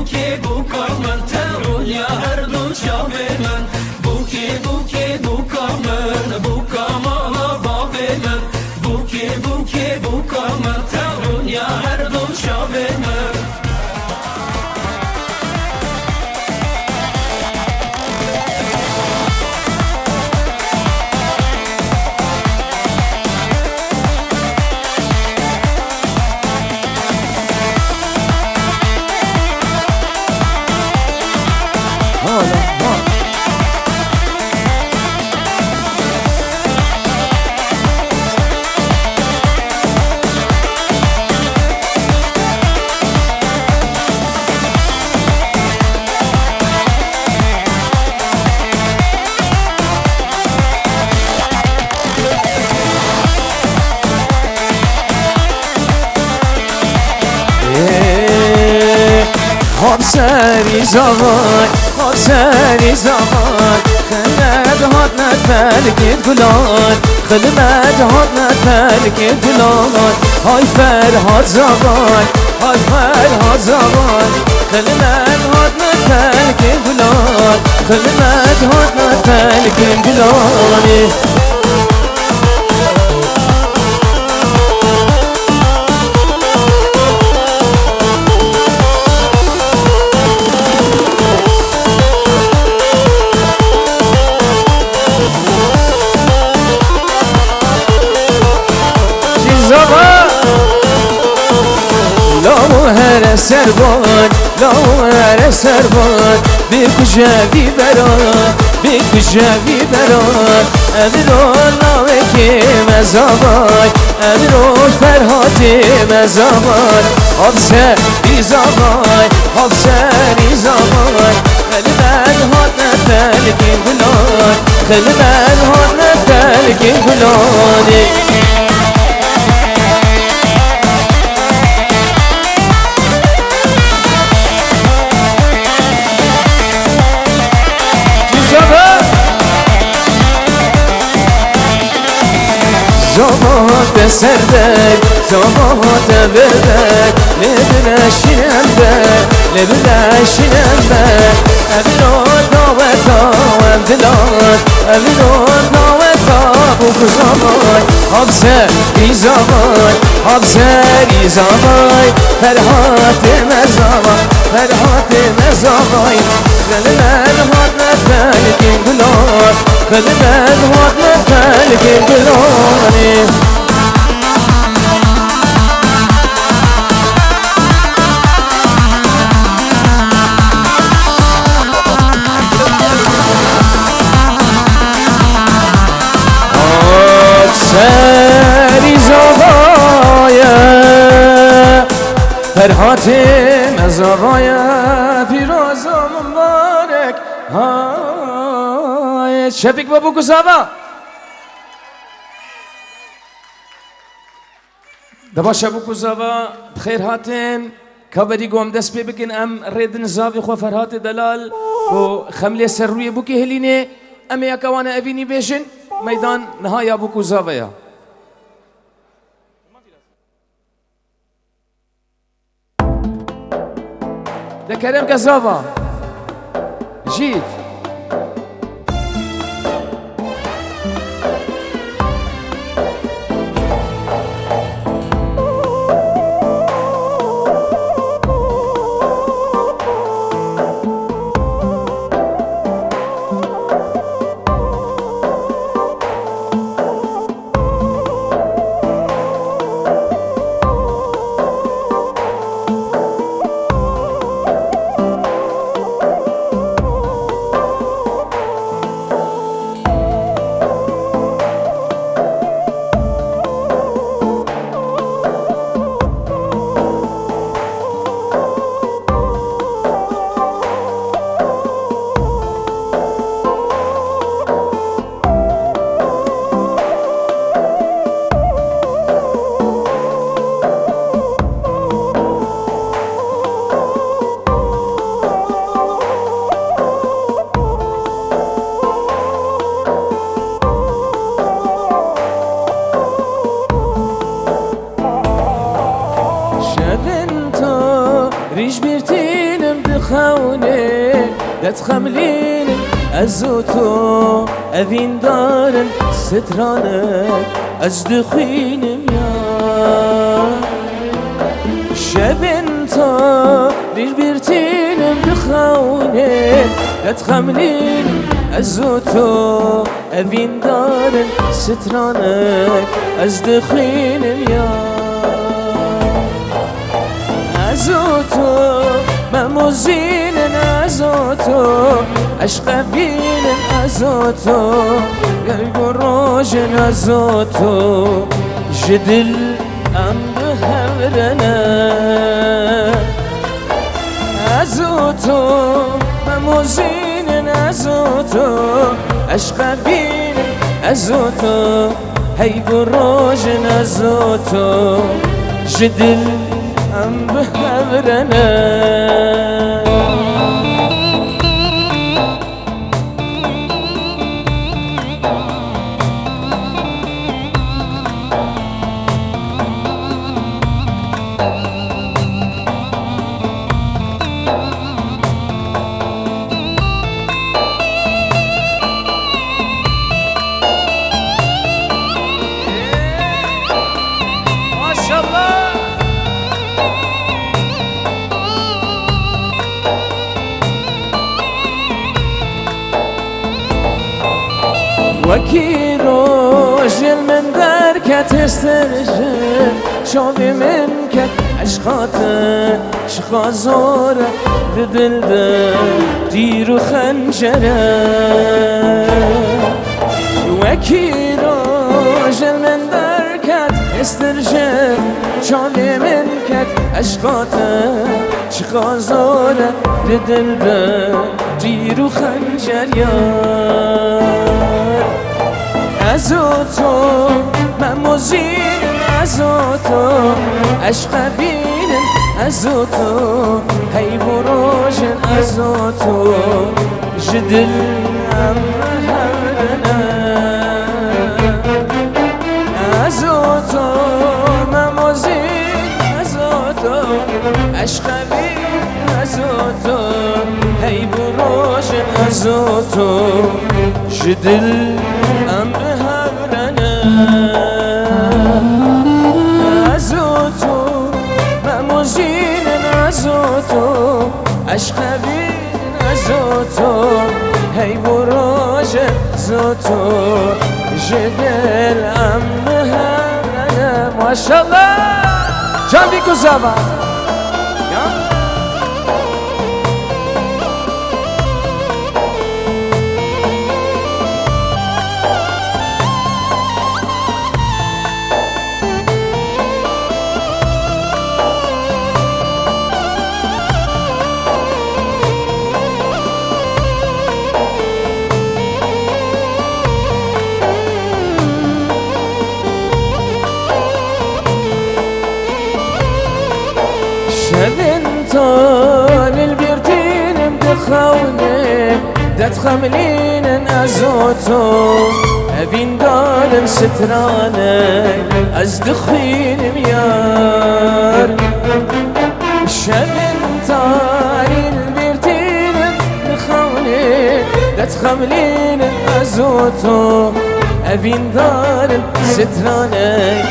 buke buka men Terunja herdu qave men Buke buka men Buka mala bave men Buke buka men Terunja herdu qave men سری زمان سری زمان خلد هات نتفلکید گلان خلد هات نتفلکید گلان های فرهاد زمان های فرهاد زمان خلد هات نتفلکید گلان خلد هات نتفلکید گلانی سربان لور سربان بکجوی بران بکجوی بران امرون نامه مزامان امرون فرهاتی مزامان حبسری زمان حبسری زمان خلمن هات نتلکین گلان خلمن هات نتلکین گلانی زمان سردك زمان بردك لبلا شنبك لبلا شنبك أبنون نوتا وامدلان أبنون نوتا بوك زمان حبسري زمان حبسري زمان فرحات مزامان فرحات مزامان خلمن هات نتفلكين قلون خلمن هات نتفلكين قلوني سری زوایا فرحات مزوایا پیروز مبارک های شفیق بابو کسابا دبا شبو کسابا بخیر هاتن کابری گم دست پی بکن ام ریدن زاوی خو فرحات دلال و خملی سر روی بوکی هلینه ام یکوان اوینی بیشن میدان نهایی ابو کوزاویا ده کرم کزاوا جید بخونه دت خملين ازوتو اوین دارن سترانك ازدخوینم یا شبن تا ليش بيرتينم بخونه دت خملين ازوتو اوین دارن سترانك ازدخوینم یا ازوتو مموزين ازوتو عشق بين ازوتو قلب روج ازوتو جدل ام بهورنا ازوتو مموزين ازوتو عشق بين ازوتو هيب روج ازوتو جدل ام بهورنا وكي روجل من دركة تسترجل شوفي منك عشقاتك شقا زورة بدل ديرو خنجرة وكي روجل من دركة تسترجل شوفي منك عشقاتك شقا زورة بدل ديرو خنجرة ازوتو مموزين ازوتو عشق بين ازوتو هي بروج ازوتو جدل امهرنا ازوتو مموزين ازوتو عشق بين ازوتو هي بروج ازوتو جدل ازوتو مموزين ازوتو عشق بين ازوتو هي بروج ازوتو جدل امها ما شاء الله جان بيكو زابا شبنتون البيرتين مدخوني دات خملين ازوتو ابين دارن سترانك ازدخين ميار شبنتون البيرتين مدخوني دات خملين ازوتو ابين دارن سترانك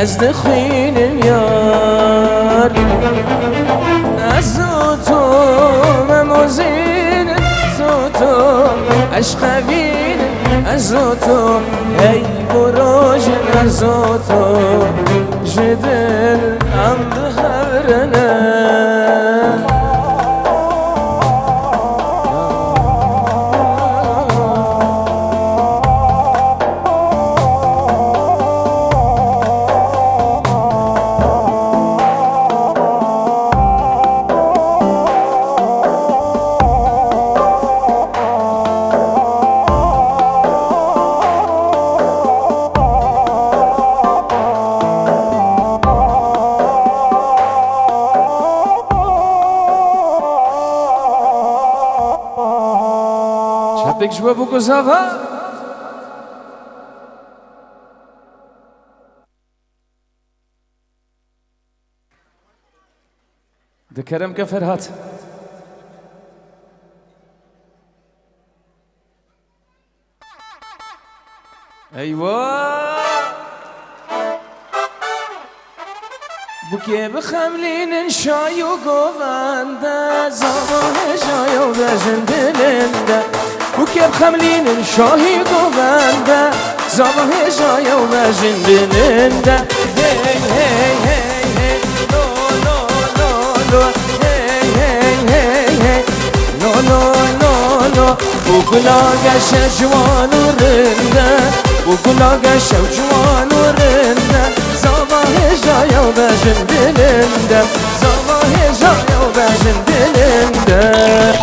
ازدخين ميار ازوتو مموزين ازوتو عشق بين ازوتو هي بروج ازوتو جدل ام بهرنا Çapek jwa buku zava دكرم كفرهات أيوة بوكي بخملين شاي وقوفاندا زمان شاي وبجن دلندا بوكي بخملين شاي وقوفاندا زمان شاي وبجن دلندا هي هي هي هي لو لو لو لو هي هي هي هي لو لو لو لو وكلا قش جوان ورندا وكلا قش جوان ورندا زمان جاية وباجن دلندا زمان جاية وباجن دلندا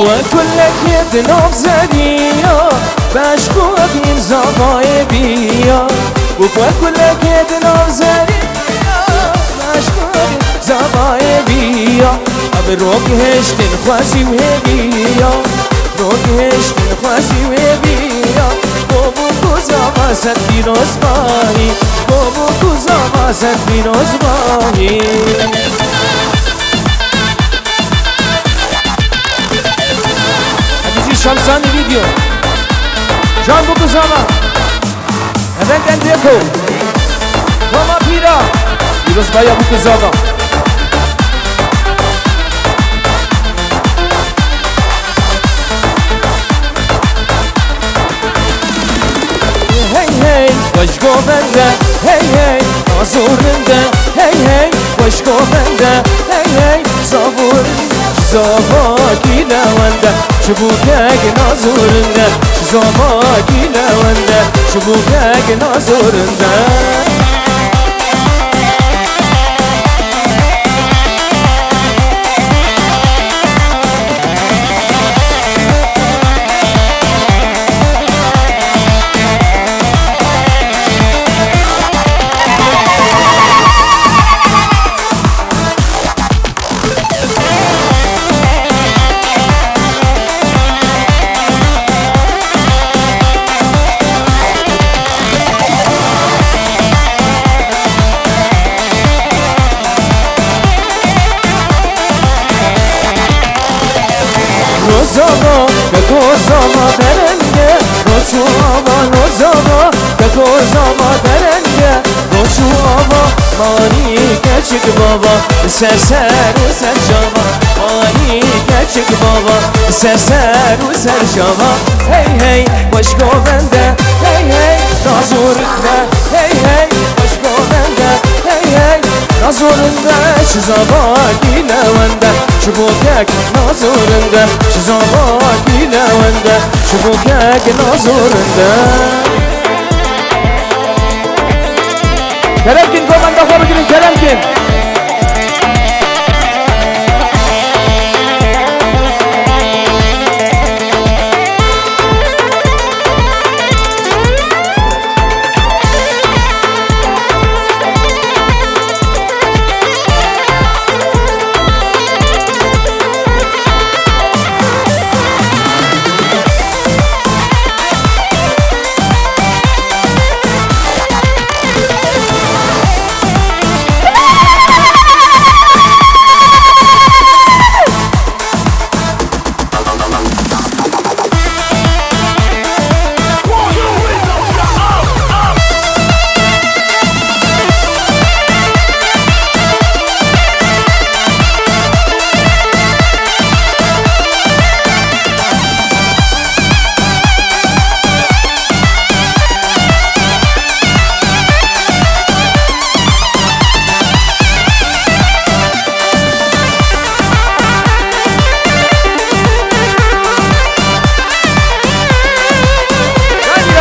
وكلك يدنوب زنية باشكوك من زبايبية وكلك يدنوب زنية باشكوك زبايبية أبروك هشتن خواسي وهبية روك هشتن خواسي وهبية بابو كوزا ست بيروز باهي بابو كوزا ست بيروز باهي شمسان ویدیو جان بکو زاما هدن کن دیکو ماما پیرا دیروز بایا بکو زاما هی هی وشگو بنده هی هی نازورنده هی هی وشگو بنده هی هی زابورنده زاما لونده شبوكك نازورنده زاما لونده شبوكك نازورنده Nozama, kakozama derenge Roşu ama nozama, kakozama derenge Roşu ama mani keçik baba Serser u serşama Mani keçik baba Serser u serşama Hey hey, başko bende Hey hey, nazurunda Hey hey, başko bende Hey hey, nazurunda Şizaba gilevende Şubukek nazurunda Şizaba gilevende Şubukek nazurunda Keremkin komanda horu girin Keremkin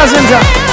Zinca.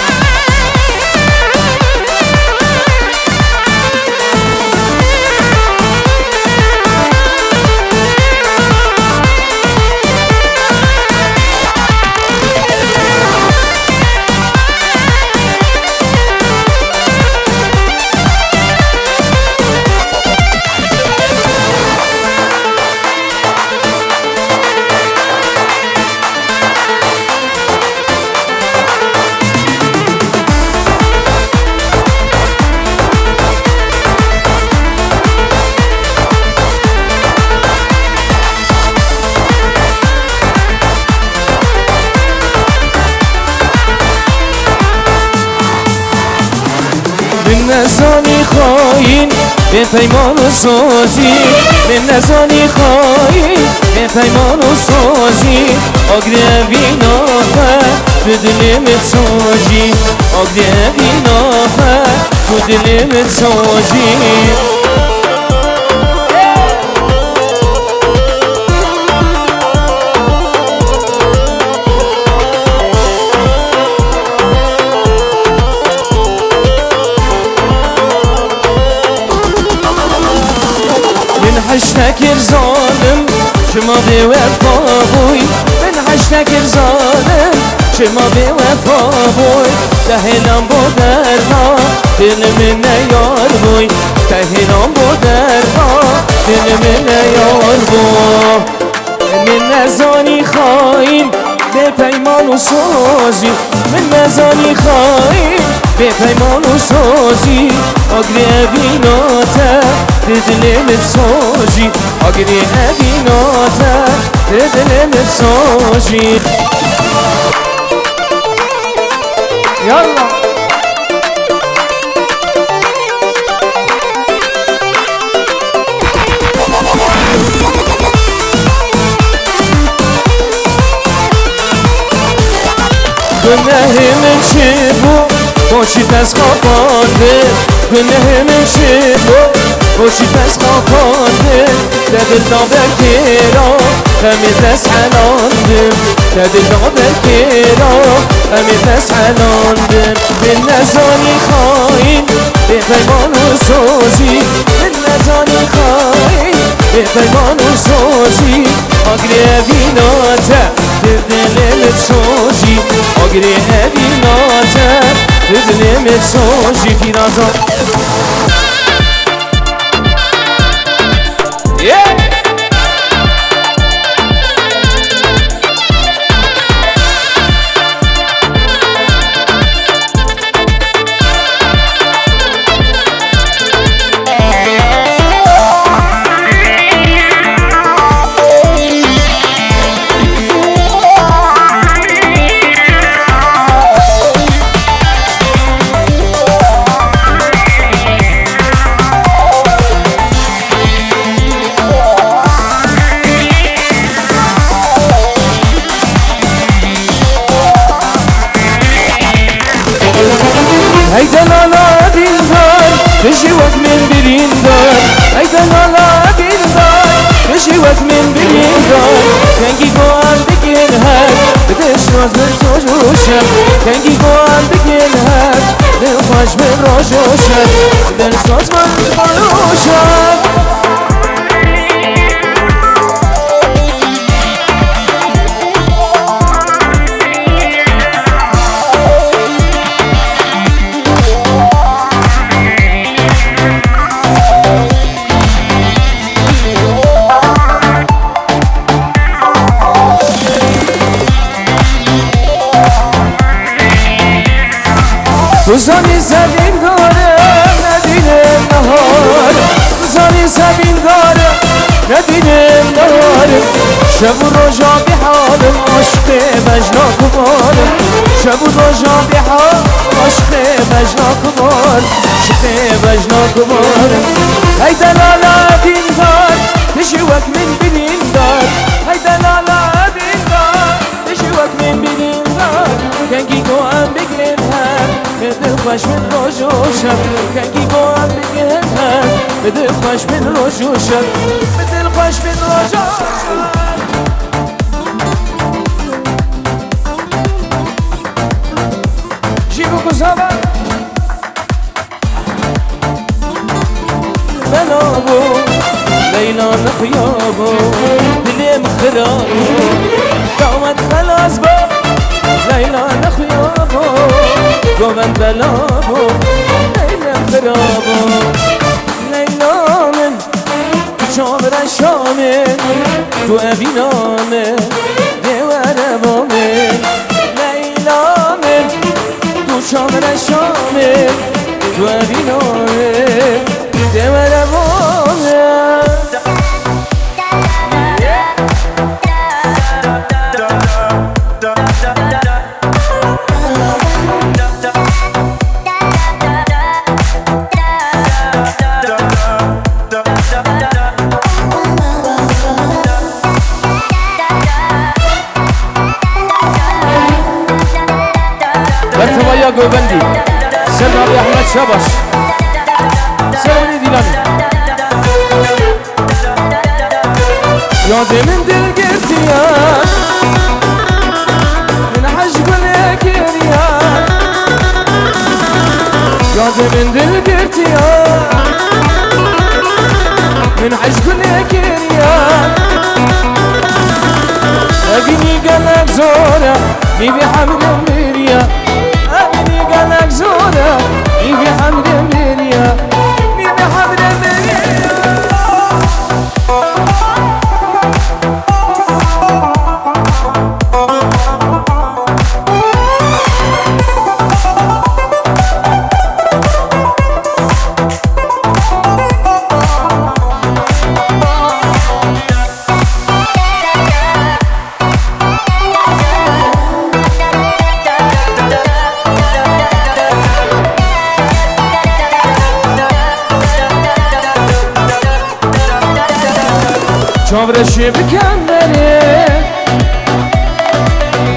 نزانی خواهین به پیمان و سازی من نزانی خواهین به پیمان و سازی آگره وینافه به دلمت سازی آگره وینافه به دلمت سازی حشتك ظالم شما بوفا بوي من حشتك ظالم شما بوفا بوي تهنم بودرها دل من یار بوي تهنم بودرها دل من یار بوي من نزانی خواهیم به پیمان و سازی من نزانی خواهیم به پیمان و سازی آگره بیناته به دلمت سازی آگره بیناته به دلمت سازی یالا گناه من چه بود باشی پس خوابانده گناه من چه بود باشی پس خوابانده دل نابرکیرا همه پس حلاندم دل نابرکیرا همه پس حلاندم به نزانی خواهیم به پیمان و سازی به نزانی خواهیم به پیمان و سازی آگره بیناته به دلمت سازی آگره بیناته به دلمت سازی پیرازا ای دلالا دلدار بشی وقت من برین دار ای دلالا دلدار بشی وقت من برین دار کنگی گوان بگین هر بدش راز من روشم کنگی گوان بگین هر دل خوش من روشم دل ساز من روشم روزانی زمین دارم ندیدم نهار روزانی زمین دارم ندیدم نهار شب و روزا به حالم عشق مجنا کمارم شب و روزا به حال عشق مجنا کمارم عشق مجنا کمارم ای دلالا دین دار بشی وقت من بینین دار ای دلالا دین دار بشی وقت من بینین دار کنگی گوام بگین هر بدل خوش من روش و شب کنگی گوام بگین هر بدل خوش من روش و شب بدل خوش من روش و شب جیبو کسابا بلابو لیلا نخیابو دلیم خرابو دامت خلاص با لیلا نخیابو گوون بلابو لیلا خرابو لیلا من تو چامر شامن تو اوینامن دیوار بامن لیلا من تو چامر شامن تو اوینامن دیوار بامن ويا قوبندي سلمى ابي احمد شبش سلمى ديلاني يا من دل قرتيان من عشق لك ريان يا من دل قرتيان من عشق لك ريان أبني قلق زورة نبي حمد مريا أبني قلق زورة نبي حمد مريا نبي حمد مريا چاورشی بکن بره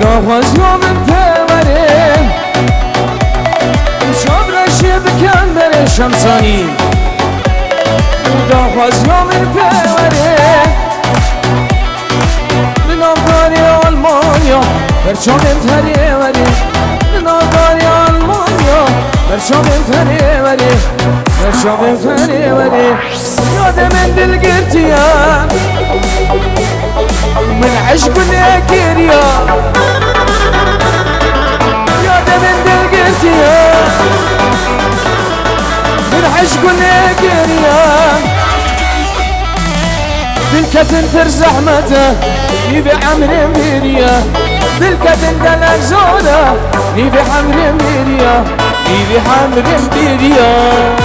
داغاز یامن پوره چاورشی بکن بره شمسانی داغاز یامن پوره لنافاری آلمانیا برچامن تره وره لنافاری آلمانیا برچامن تره وره برچامن تره وره یادم دل گرتیم من عشق ناكريا يا دمن دلقتيا من عشق ناكريا بالكتن ترزح متى يبي عمر ميريا بالكتن دلق زونا يبي عمر ميريا يبي عمر ميريا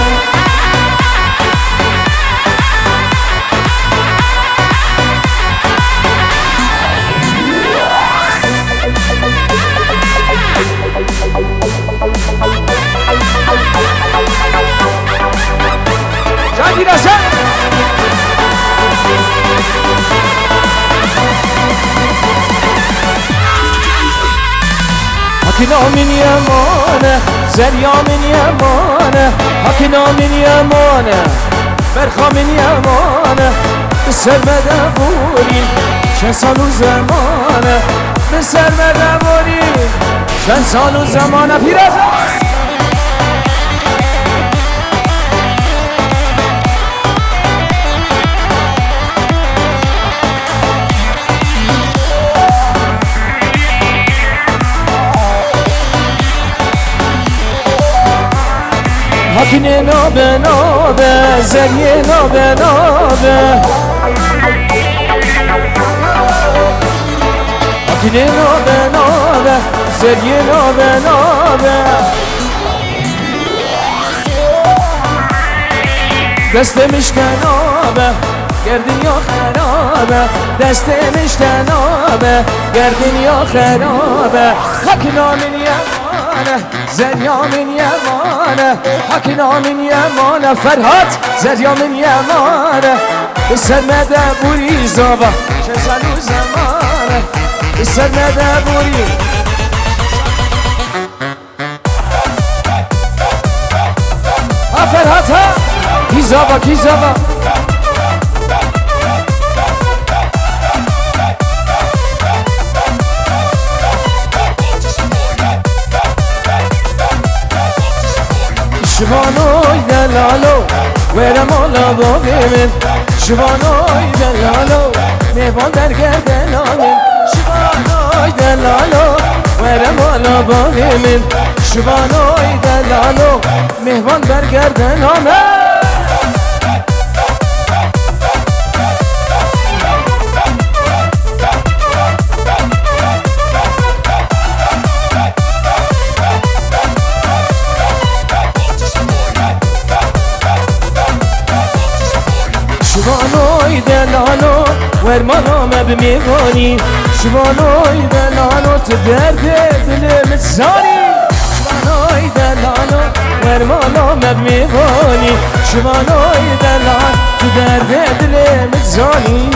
حكنا من يمانه زريا من يمانه حكنا من يمانه برخا من يمانه بسر مدبوري شن سال و زمانه بسر مدبوري شن سال و زمانه پیرزه حكني نوبة نوبة زي نوبة نوبة حكني نوبة نوبة زي نوبة نوبة دست مش تنابه گردن یا خرابه دست مش تنابه گردن یا خرابه حكنا من يمانه زريا من يمانه حكنا من يمانه فرهاد زريا من يمانه بسر مدبوري زابا شزلو زمانه بسر مدبوري فرهاد ها کی زابا کی زابا شبانوی دلالو ورم اولا باقی من شبانوی دلالو میوان در گردن آمین شبانوی دلالو ورم اولا باقی من شبانوی دلالو میوان در گردن آمین شبانوی دلالو ورمانا بمیوانی شبانوی دلالو تو درد دل مزانی شبانوی دلالو ورمانا بمیوانی شبانوی دلال تو درد دل مزانی